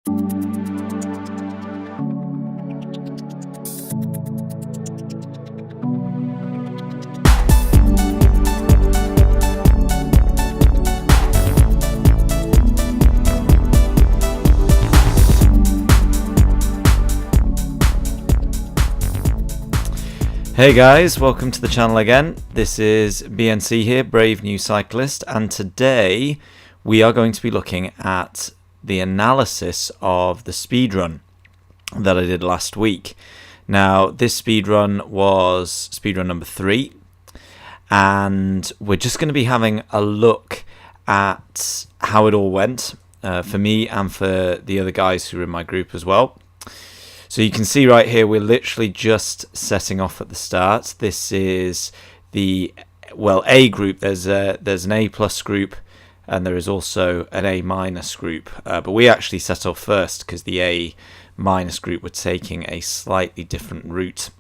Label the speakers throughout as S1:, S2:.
S1: Hey guys, welcome to the channel again. This is BNC here, Brave New Cyclist, and today we are going to be looking at the analysis of the speedrun that I did last week. Now, this speedrun was speedrun number 3, and we're just going to be having a look at how it all went for me and for the other guys who are in my group as well. So you can see right here, we're literally just setting off at the start. This is the, well, A group. There's an A plus group, and there is also an A minus group. But we actually set off first because the A minus group were taking a slightly different route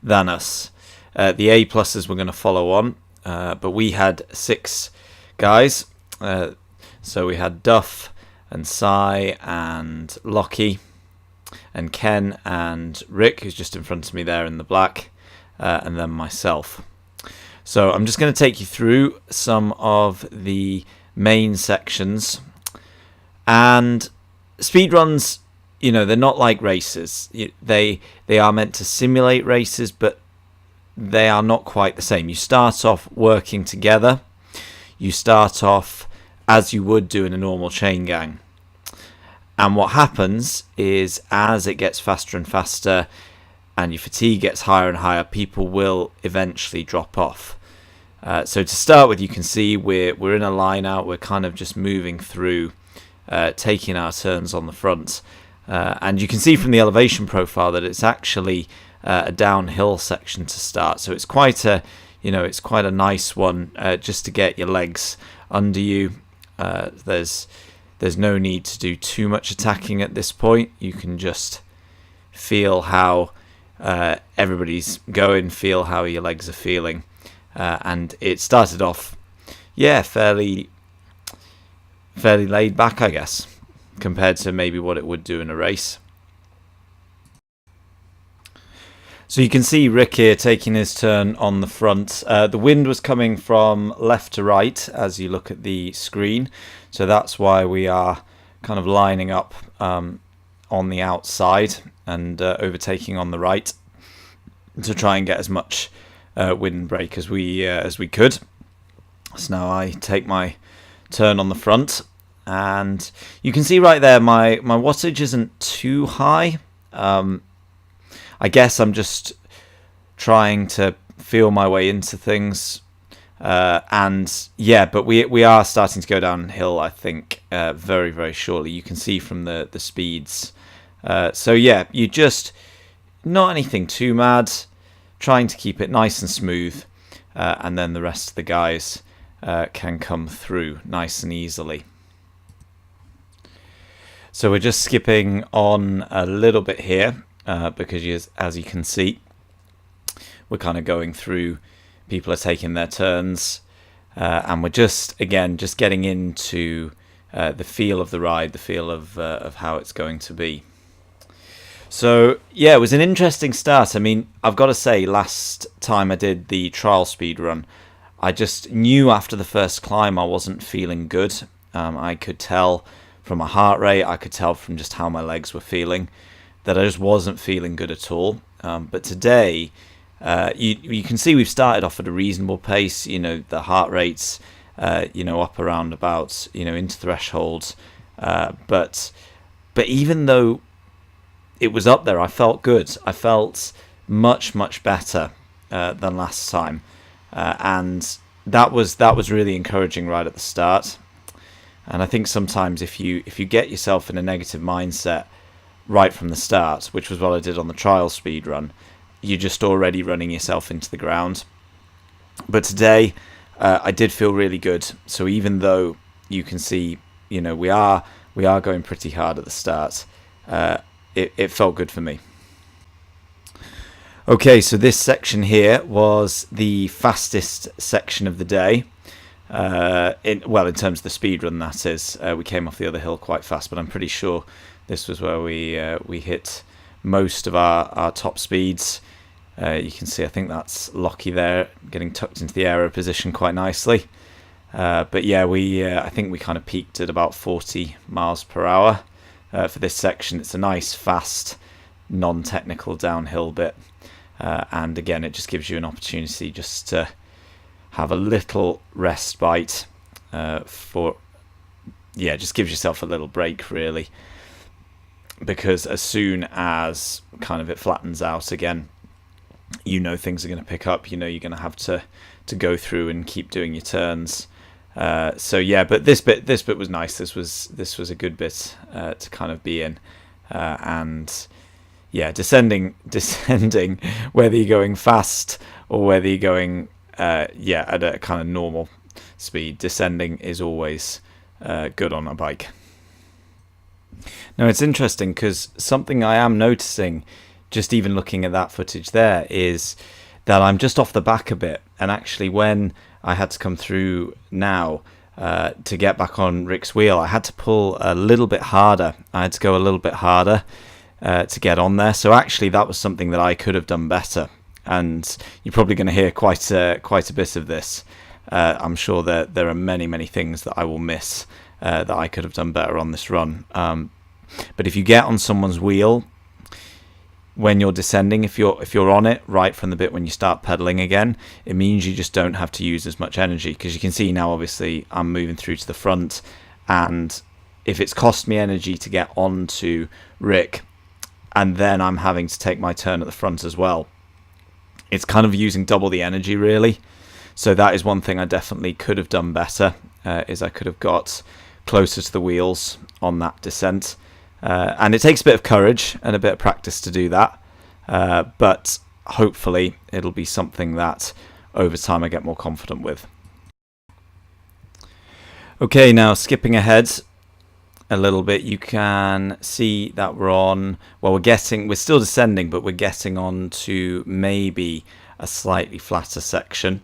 S1: than us. The A pluses were going to follow on, but we had 6 guys. So we had Duff and Cy and Lockie, and Ken and Rick, who's just in front of me there in the black, and then myself. So I'm just going to take you through some of the main sections. And speedruns, you know, they're not like races. They are meant to simulate races, but they are not quite the same. You start off working together. You start off as you would do in a normal chain gang. And what happens is, as it gets faster and faster and your fatigue gets higher and higher, people will eventually drop off. So to start with, you can see we're in a line out. We're kind of just moving through, taking our turns on the front. And you can see from the elevation profile that it's actually a downhill section to start. So it's quite a, it's quite a nice one just to get your legs under you. There's no need to do too much attacking at this point. You can just feel how everybody's going, feel how your legs are feeling. And it started off, fairly laid back, I guess, compared to maybe what it would do in a race. So you can see Rick here taking his turn on the front. The wind was coming from left to right as you look at the screen. So that's why we are kind of lining up on the outside and overtaking on the right to try and get as much wind break as we could. So now I take my turn on the front, and you can see right there my wattage isn't too high. I guess I'm just trying to feel my way into things. But we are starting to go downhill, I think, very, very shortly. You can see from the speeds. You just, not anything too mad, trying to keep it nice and smooth, and then the rest of the guys can come through nice and easily. So we're just skipping on a little bit here, because as you can see, we're kind of going through. People are taking their turns, and we're just getting into the feel of the ride, the feel of how it's going to be. So yeah, it was an interesting start. I mean, I've got to say, last time I did the trial speedrun, I just knew after the first climb I wasn't feeling good. I could tell from my heart rate, I could tell from just how my legs were feeling that I just wasn't feeling good at all. But today, you can see we've started off at a reasonable pace. The heart rate's up around about into thresholds. But even though it was up there, I felt good. I felt much better than last time, and that was really encouraging right at the start. And I think sometimes if you get yourself in a negative mindset right from the start, which was what I did on the trial speedrun, you're just already running yourself into the ground. But today, I did feel really good. So even though you can see, we are going pretty hard at the start, it felt good for me. Okay, so this section here was the fastest section of the day. in terms of the speed run, that is. We came off the other hill quite fast, but I'm pretty sure this was where we hit most of our top speeds. You can see, I think that's Lockie there, getting tucked into the aero position quite nicely. But yeah, I think we kind of peaked at about 40 miles per hour for this section. It's a nice, fast, non-technical downhill bit. And again, it just gives you an opportunity just to have a little respite just gives yourself a little break, really. Because as soon as kind of it flattens out again, you know things are going to pick up. You know you're going to have to go through and keep doing your turns. So yeah, but this bit was nice. This was a good bit to kind of be in, and yeah, descending, whether you're going fast or whether you're going at a kind of normal speed, descending is always good on a bike. Now it's interesting because something I am noticing, just even looking at that footage there, is that I'm just off the back a bit, and actually when I had to come through now to get back on Rick's wheel, I had to pull a little bit harder. I had to go a little bit harder to get on there. So actually that was something that I could have done better, and you're probably going to hear quite a bit of this. I'm sure that there are many things that I will miss that I could have done better on this run. But if you get on someone's wheel when you're descending, if you're on it right from the bit when you start pedaling again, it means you just don't have to use as much energy, because you can see now obviously I'm moving through to the front, and if it's cost me energy to get onto Rick and then I'm having to take my turn at the front as well, it's kind of using double the energy, really. So that is one thing I definitely could have done better, is I could have got closer to the wheels on that descent. And it takes a bit of courage and a bit of practice to do that, but hopefully it'll be something that over time I get more confident with. Okay, now skipping ahead a little bit, you can see that we're still descending, but we're getting on to maybe a slightly flatter section.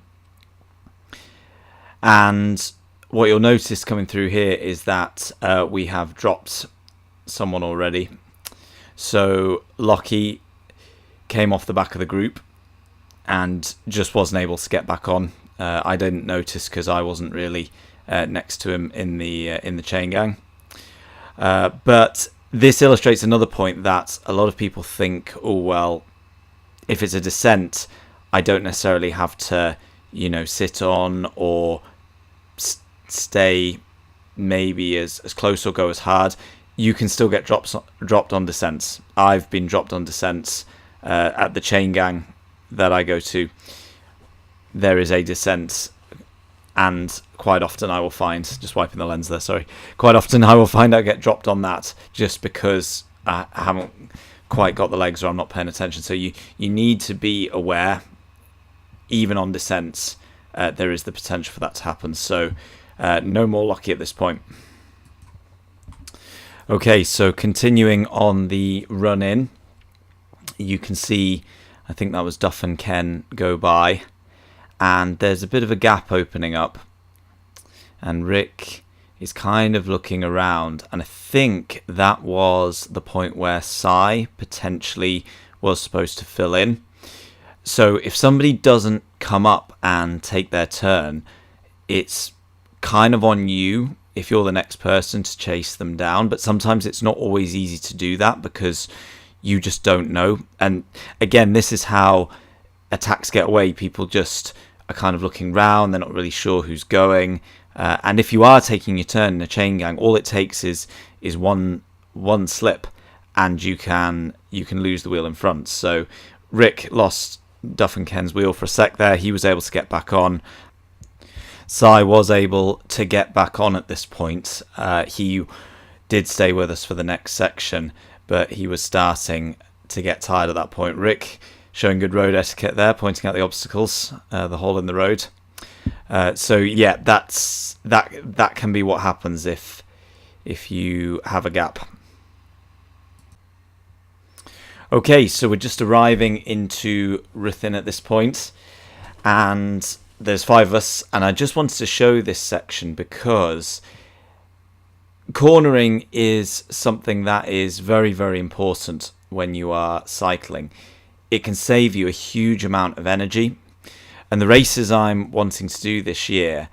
S1: And what you'll notice coming through here is that we have dropped someone already. So Lockie came off the back of the group and just wasn't able to get back on. I didn't notice because I wasn't really next to him in the chain gang. But this illustrates another point, that a lot of people think, oh well, if it's a descent, I don't necessarily have to, sit on or stay maybe as close or go as hard. You can still get dropped on descents. I've been dropped on descents at the chain gang that I go to. There is a descent, and quite often I will find, just wiping the lens there, sorry, quite often I will find I get dropped on that just because I haven't quite got the legs or I'm not paying attention. So you need to be aware, even on descents, there is the potential for that to happen. So no more Lockie at this point. Okay, so continuing on the run in, you can see, I think that was Duff and Ken go by, and there's a bit of a gap opening up, and Rick is kind of looking around, and I think that was the point where Cy potentially was supposed to fill in. So if somebody doesn't come up and take their turn, it's kind of on you if you're the next person to chase them down, but sometimes it's not always easy to do that because you just don't know. And again, this is how attacks get away. People just are kind of looking round, they're not really sure who's going, and if you are taking your turn in a chain gang, all it takes is one slip and you can lose the wheel in front. So Rick lost Duff and Ken's wheel for a sec there. He was able to get back on. Cy was able to get back on at this point. He did stay with us for the next section, but he was starting to get tired at that point. Rick showing good road etiquette there, pointing out the obstacles, the hole in the road. So yeah, that can be what happens if you have a gap. Okay, so we're just arriving into Ruthin at this point, and there's 5 of us, and I just wanted to show this section because cornering is something that is very, very important when you are cycling. It can save you a huge amount of energy, and the races I'm wanting to do this year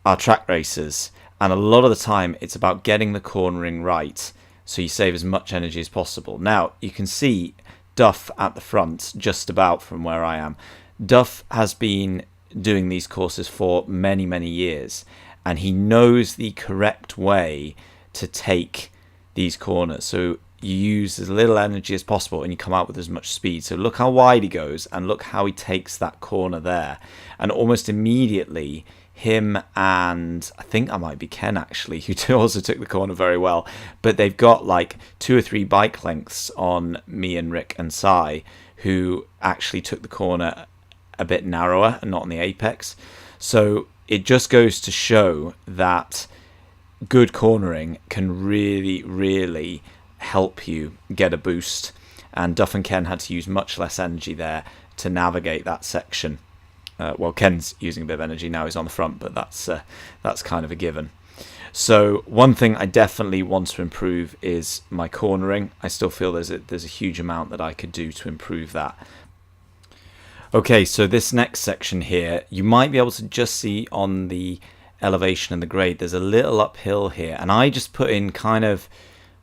S1: are track races, and a lot of the time it's about getting the cornering right so you save as much energy as possible. Now you can see Duff at the front, just about from where I am. Duff has been doing these courses for many, many years, and he knows the correct way to take these corners. So you use as little energy as possible and you come out with as much speed. So look how wide he goes and look how he takes that corner there. And almost immediately, him and I think I might be Ken actually, who also took the corner very well, but they've got like 2 or 3 bike lengths on me and Rick and Sai, who actually took the corner a bit narrower and not on the apex. So it just goes to show that good cornering can really, really help you get a boost, and Duff and Ken had to use much less energy there to navigate that section. Well, Ken's using a bit of energy now, he's on the front, but that's kind of a given. So one thing I definitely want to improve is my cornering. I still feel there's a huge amount that I could do to improve that. Okay, so this next section here, you might be able to just see on the elevation and the grade, there's a little uphill here, and I just put in kind of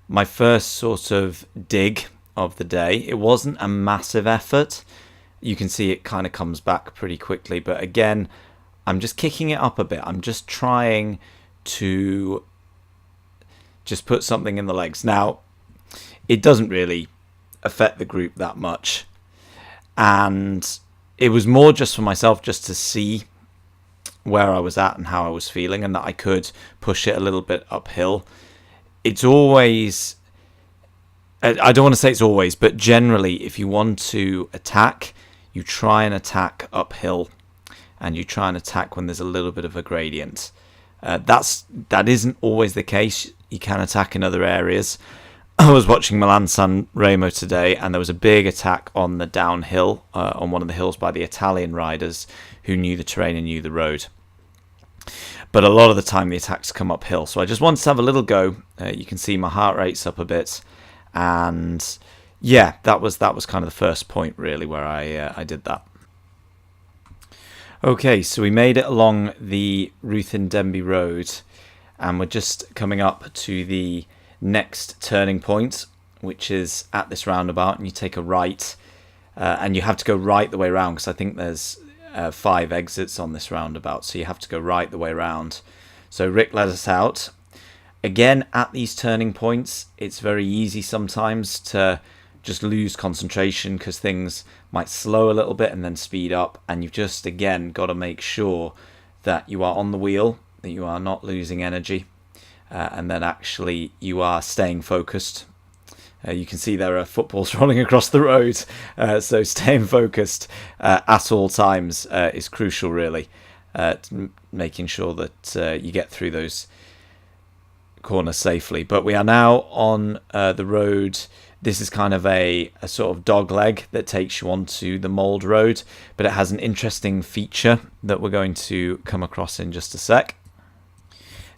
S1: my first sort of dig of the day. It wasn't a massive effort. You can see it kind of comes back pretty quickly, but again, I'm just kicking it up a bit. I'm just trying to just put something in the legs. Now, it doesn't really affect the group that much, and it was more just for myself, just to see where I was at and how I was feeling, and that I could push it a little bit uphill. It's always, I don't want to say it's always, but generally if you want to attack, you try and attack uphill, and you try and attack when there's a little bit of a gradient. That isn't always the case. You can attack in other areas. I was watching Milan San Remo today, and there was a big attack on the downhill, on one of the hills, by the Italian riders who knew the terrain and knew the road. But a lot of the time the attacks come uphill, so I just wanted to have a little go. You can see my heart rate's up a bit, and yeah, that was kind of the first point really where I did that. Okay, so we made it along the Ruthin Denby Road, and we're just coming up to the next turning point, which is at this roundabout, and you take a right, and you have to go right the way around, because I think there's 5 exits on this roundabout, so you have to go right the way around. So Rick let us out. Again, at these turning points, it's very easy sometimes to just lose concentration, because things might slow a little bit and then speed up, and you've just again got to make sure that you are on the wheel, that you are not losing energy, and that actually you are staying focused. You can see there are footballs rolling across the road, so staying focused at all times is crucial, really, making sure that you get through those corners safely. But we are now on the road. This is kind of a sort of dog leg that takes you onto the Mould Road, but it has an interesting feature that we're going to come across in just a sec.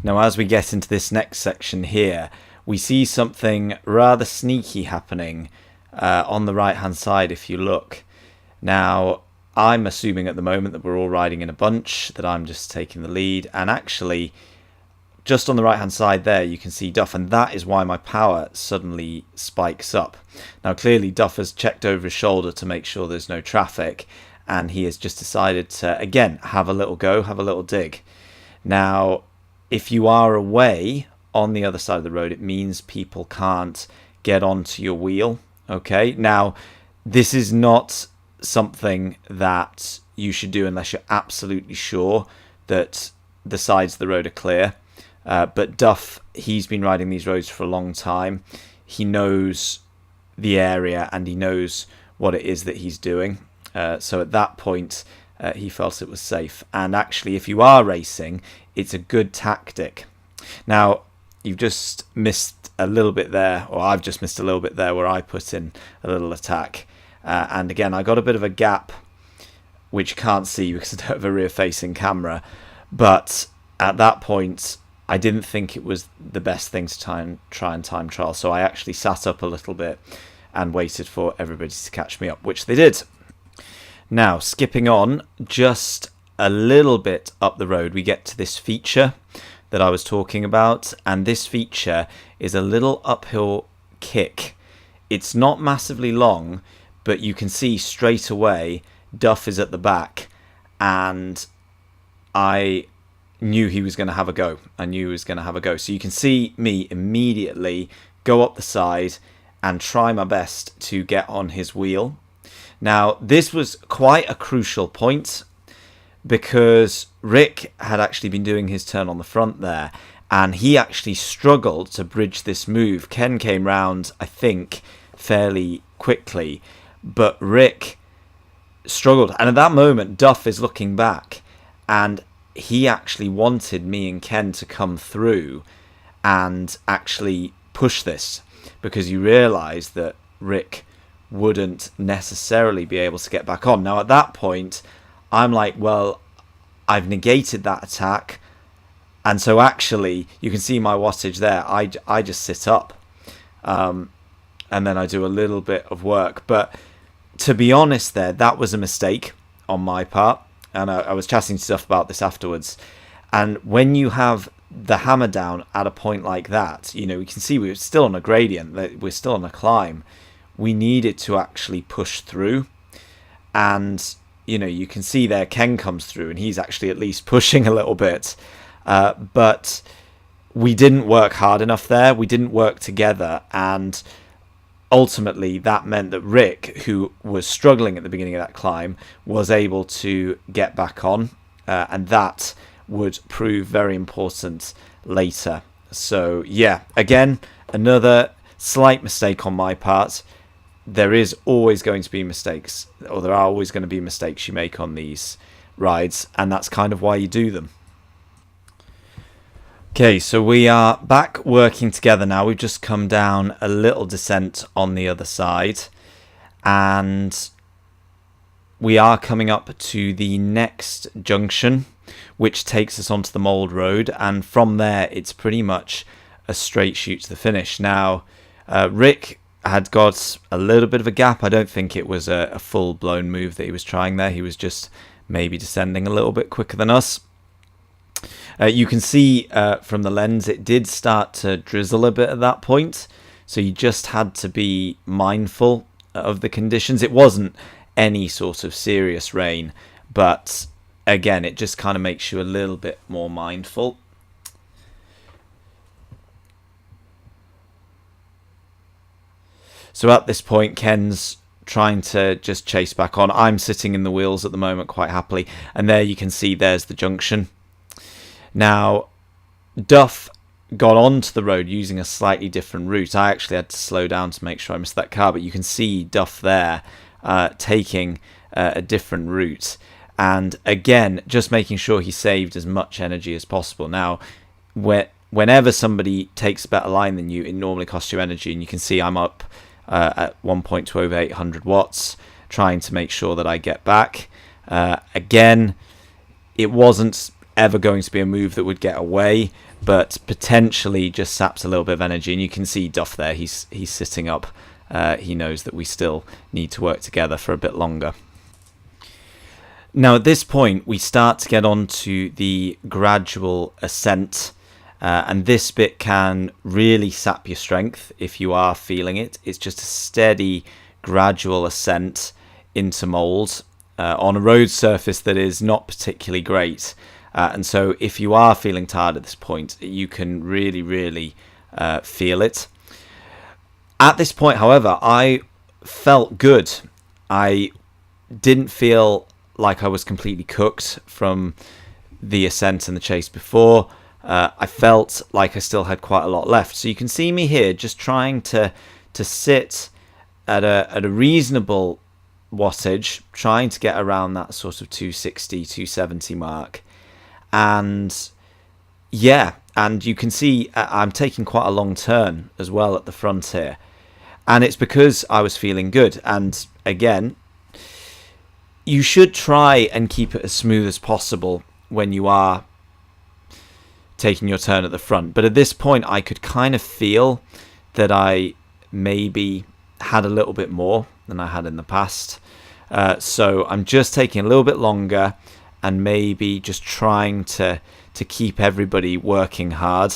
S1: Now, as we get into this next section here, we see something rather sneaky happening on the right hand side if you look. Now, I'm assuming at the moment that we're all riding in a bunch, that I'm just taking the lead, and actually just on the right hand side there you can see Duff, and that is why my power suddenly spikes up. Now clearly Duff has checked over his shoulder to make sure there's no traffic, and he has just decided to again have a little go, have a little dig. Now if you are away on the other side of the road, it means people can't get onto your wheel. Okay, now this is not something that you should do unless you're absolutely sure that the sides of the road are clear. But Duff, he's been riding these roads for a long time. He knows the area and he knows what it is that he's doing. So at that point, he felt it was safe. And actually, if you are racing, it's a good tactic. Now, you've just missed a little bit there, or I've just missed a little bit there where I put in a little attack. And again, I got a bit of a gap which you can't see because I don't have a rear-facing camera. But at that point, I didn't think it was the best thing to try and time trial. So I actually sat up a little bit and waited for everybody to catch me up, which they did. Now, skipping on just a little bit up the road, we get to this feature that I was talking about. And this feature is a little uphill kick. It's not massively long, but you can see straight away Duff is at the back, and I knew he was going to have a go. So you can see me immediately go up the side and try my best to get on his wheel. Now, this was quite a crucial point because Rick had actually been doing his turn on the front there, and he actually struggled to bridge this move. Ken came round, I think, fairly quickly, but Rick struggled. And at that moment, Duff is looking back, and he actually wanted me and Ken to come through and actually push this, because you realise that Rick wouldn't necessarily be able to get back on. Now, at that point, I'm like, well, I've negated that attack. And so actually, you can see my wattage there. I just sit up. And then I do a little bit of work. But to be honest there, that was a mistake on my part. And I was chatting stuff about this afterwards. And when you have the hammer down at a point like that, you know, we can see we're still on a gradient. We're still on a climb. We needed to actually push through. And, you know, you can see there Ken comes through and he's actually at least pushing a little bit. But we didn't work hard enough there. We didn't work together. And ultimately, that meant that Rick, who was struggling at the beginning of that climb, was able to get back on. And that would prove very important later. So, yeah, again, another slight mistake on my part. There is always going to be mistakes, or there are always going to be mistakes you make on these rides, and that's kind of why you do them. Okay, so we are back working together now. We've just come down a little descent on the other side, and we are coming up to the next junction, which takes us onto the Mould Road, and from there it's pretty much a straight shoot to the finish. Now, Rick had got a little bit of a gap. I don't think it was a full-blown move that he was trying there. He was just maybe descending a little bit quicker than us. You can see from the lens it did start to drizzle a bit at that point, so you just had to be mindful of the conditions. It wasn't any sort of serious rain, but again, it just kind of makes you a little bit more mindful. So at this point, Ken's trying to just chase back on. I'm sitting in the wheels at the moment quite happily. And there you can see there's the junction. Now, Duff got onto the road using a slightly different route. I actually had to slow down to make sure I missed that car. But you can see Duff there taking a different route. And again, just making sure he saved as much energy as possible. Now, whenever somebody takes a better line than you, it normally costs you energy. And you can see I'm up at one point to over 800 watts, trying to make sure that I get back. Again, it wasn't ever going to be a move that would get away, but potentially just saps a little bit of energy. And you can see Duff there, he's sitting up. He knows that we still need to work together for a bit longer. Now at this point we start to get onto the gradual ascent. And this bit can really sap your strength if you are feeling it. It's just a steady, gradual ascent into mould on a road surface that is not particularly great. And so if you are feeling tired at this point, you can really, really feel it. At this point, however, I felt good. I didn't feel like I was completely cooked from the ascent and the chase before. I felt like I still had quite a lot left. So you can see me here just trying to sit at a reasonable wattage, trying to get around that sort of 260, 270 mark. And yeah, and you can see I'm taking quite a long turn as well at the front here. And it's because I was feeling good. And again, you should try and keep it as smooth as possible when you are taking your turn at the front. But at this point, I could kind of feel that I maybe had a little bit more than I had in the past. So I'm just taking a little bit longer and maybe just trying to keep everybody working hard.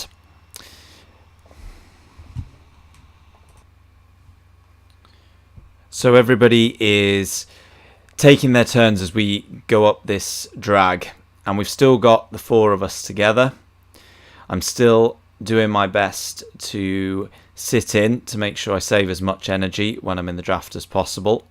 S1: So everybody is taking their turns as we go up this drag, and we've still got the 4 of us together. I'm still doing my best to sit in to make sure I save as much energy when I'm in the draft as possible.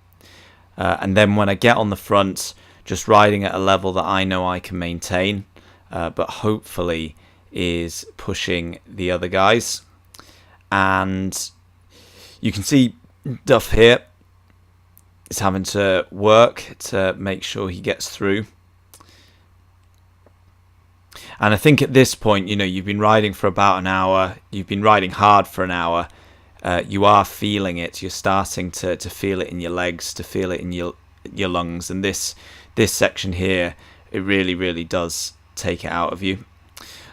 S1: And then when I get on the front, just riding at a level that I know I can maintain, but hopefully is pushing the other guys. And you can see Duff here is having to work to make sure he gets through. And I think at this point, you know, you've been riding for about an hour, you've been riding hard for an hour, you are feeling it, you're starting to feel it in your legs, to feel it in your lungs, and this section here, it really does take it out of you.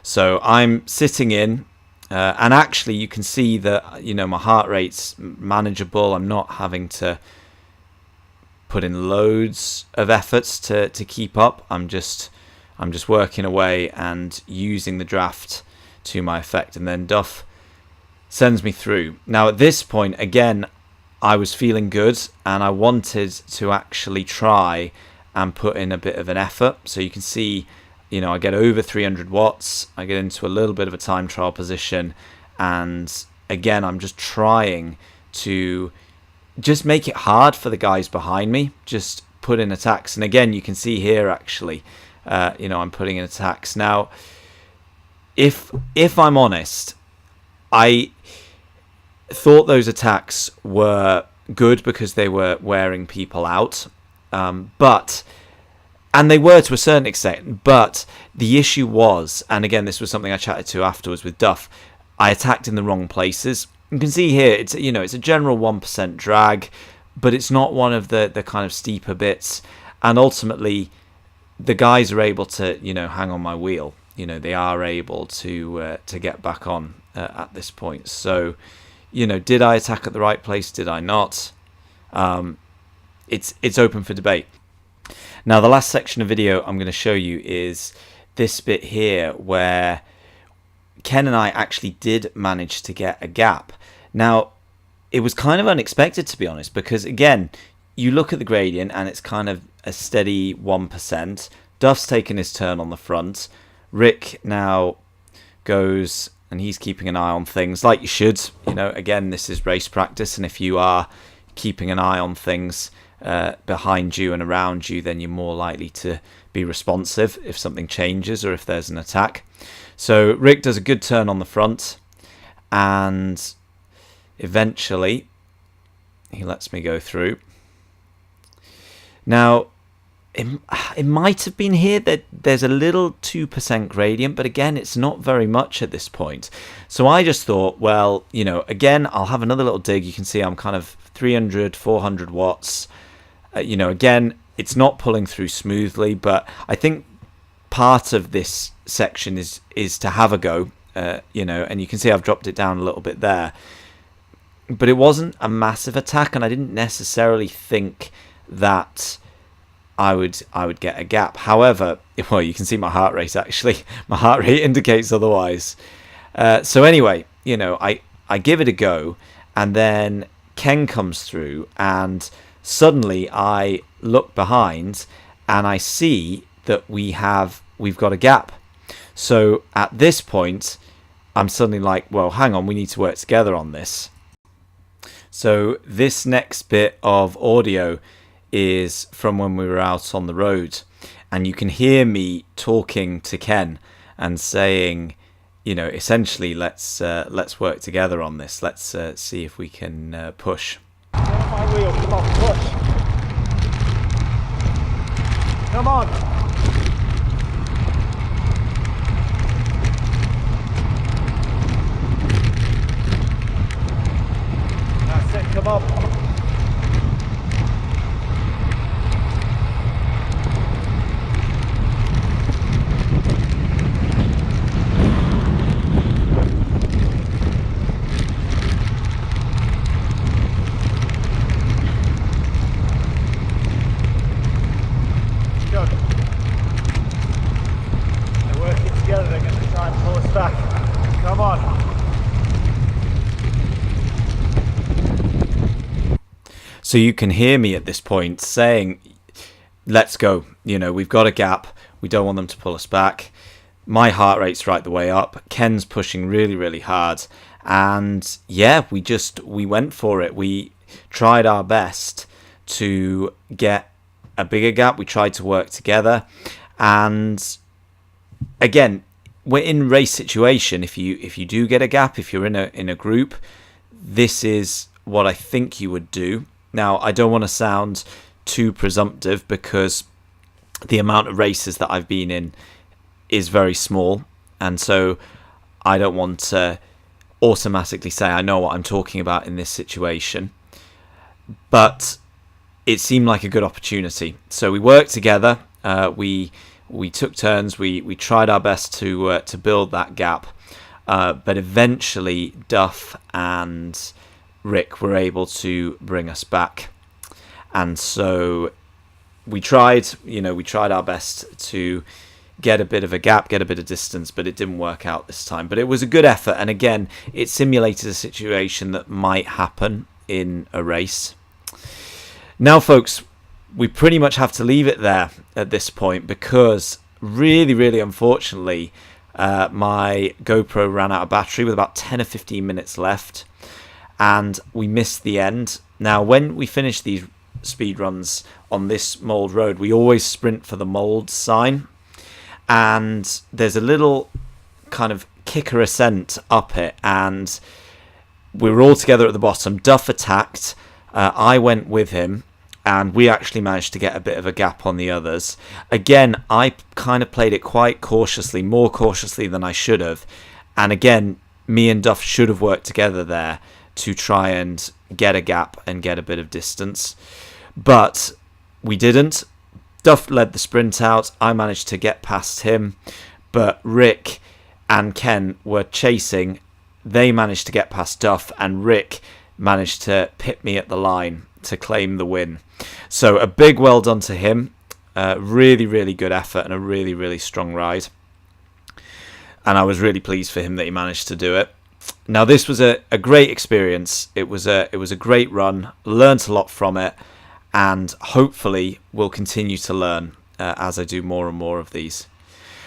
S1: So I'm sitting in, and actually you can see that, you know, my heart rate's manageable. I'm not having to put in loads of efforts to keep up. I'm just working away and using the draft to my effect, and then Duff sends me through. Now at this point, again, I was feeling good and I wanted to actually try and put in a bit of an effort. So you can see, you know, I get over 300 watts, I get into a little bit of a time trial position, and again, I'm just trying to just make it hard for the guys behind me, just put in attacks. And again, you can see here actually, you know, I'm putting in attacks. Now, if I'm honest, I thought those attacks were good because they were wearing people out, and they were to a certain extent, but the issue was, and again, this was something I chatted to afterwards with Duff, I attacked in the wrong places. You can see here, it's, you know, it's a general 1% drag, but it's not one of the kind of steeper bits, and ultimately the guys are able to, you know, hang on my wheel. You know, they are able to get back on at this point. So, you know, did I attack at the right place? Did I not? It's open for debate. Now, the last section of video I'm going to show you is this bit here where Ken and I actually did manage to get a gap. Now, it was kind of unexpected, to be honest, because again, you look at the gradient and it's kind of a steady 1%. Duff's taken his turn on the front. Rick now goes and he's keeping an eye on things like you should. You know, again, this is race practice, and if you are keeping an eye on things behind you and around you, then you're more likely to be responsive if something changes or if there's an attack. So Rick does a good turn on the front, and eventually he lets me go through. Now, it might have been here that there's a little 2% gradient, but again, it's not very much at this point. So I just thought, well, you know, again, I'll have another little dig. You can see I'm kind of 300, 400 watts. You know, again, it's not pulling through smoothly, but I think part of this section is to have a go, you know, and you can see I've dropped it down a little bit there. But it wasn't a massive attack, and I didn't necessarily think that I would get a gap. However, well, you can see my heart rate actually. My heart rate indicates otherwise. So anyway, you know, I give it a go, and then Ken comes through, and suddenly I look behind and I see that we've got a gap. So at this point, I'm suddenly like, well, hang on, we need to work together on this. So this next bit of audio is from when we were out on the road, and you can hear me talking to Ken and saying, you know, essentially, let's work together on this. Let's see if we can push.
S2: Get on my wheel, come on, push. Come on. That's it, come on.
S1: So you can hear me at this point saying, let's go, you know, we've got a gap, we don't want them to pull us back. My heart rate's right the way up, Ken's pushing really, really hard, and yeah, we went for it. We tried our best to get a bigger gap, we tried to work together, and again, we're in race situation. If you do get a gap, if you're in a group, this is what I think you would do. Now, I don't want to sound too presumptive because the amount of races that I've been in is very small, and so I don't want to automatically say I know what I'm talking about in this situation, but it seemed like a good opportunity. So we worked together, we took turns, we tried our best to build that gap, but eventually Duff and Rick were able to bring us back. And so we tried our best to get a bit of a gap, get a bit of distance, but it didn't work out this time. But it was a good effort, and again, it simulated a situation that might happen in a race. Now, folks, we pretty much have to leave it there at this point because really, really unfortunately, my GoPro ran out of battery with about 10 or 15 minutes left, and we missed the end. Now, when we finish these speed runs on this mould road, we always sprint for the mould sign, and there's a little kind of kicker ascent up it, and we were all together at the bottom. Duff attacked, I went with him, and we actually managed to get a bit of a gap on the others. Again, I kind of played it quite cautiously, more cautiously than I should have, and again, me and Duff should have worked together there to try and get a gap and get a bit of distance, but we didn't. Duff led the sprint out, I managed to get past him, but Rick and Ken were chasing. They managed to get past Duff, and Rick managed to pit me at the line to claim the win. So a big well done to him. Really, really good effort and a really, really strong ride. And I was really pleased for him that he managed to do it. Now, this was a great experience. It was a great run. Learned a lot from it, and hopefully will continue to learn as I do more and more of these.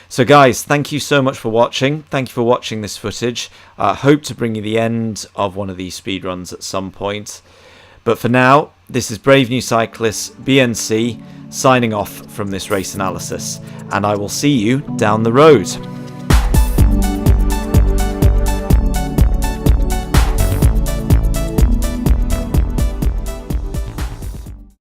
S1: So guys, thank you so much for watching. Thank you for watching this footage. Hope to bring you the end of one of these speedruns at some point. But for now, this is Brave New Cyclist, BNC, signing off from this race analysis, and I will see you down the road.